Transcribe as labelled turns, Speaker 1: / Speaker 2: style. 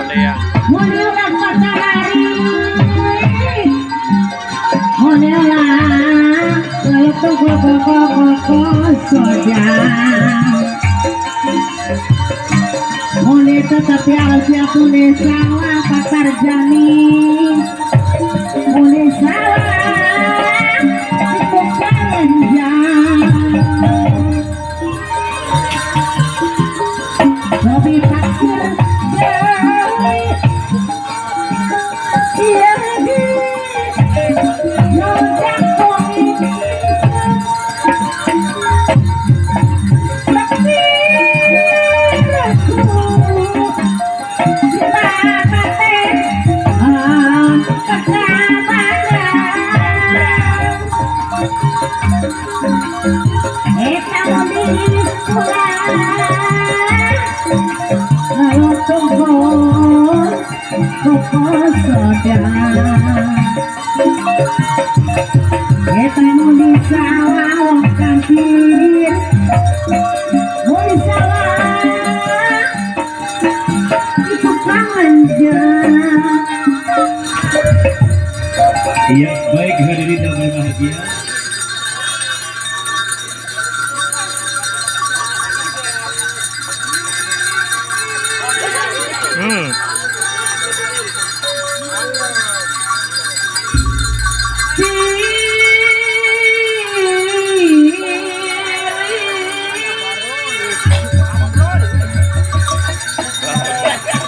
Speaker 1: Lea.
Speaker 2: Monela matahari, monela lalu koko soja. Mone tetapi alfiat mone salah patar jani, mone salah itu panjang. Tapi taksir jani, iya nojak koi. Kita mau di sawah kantin, mau di sawah itu panjang.
Speaker 1: Iya.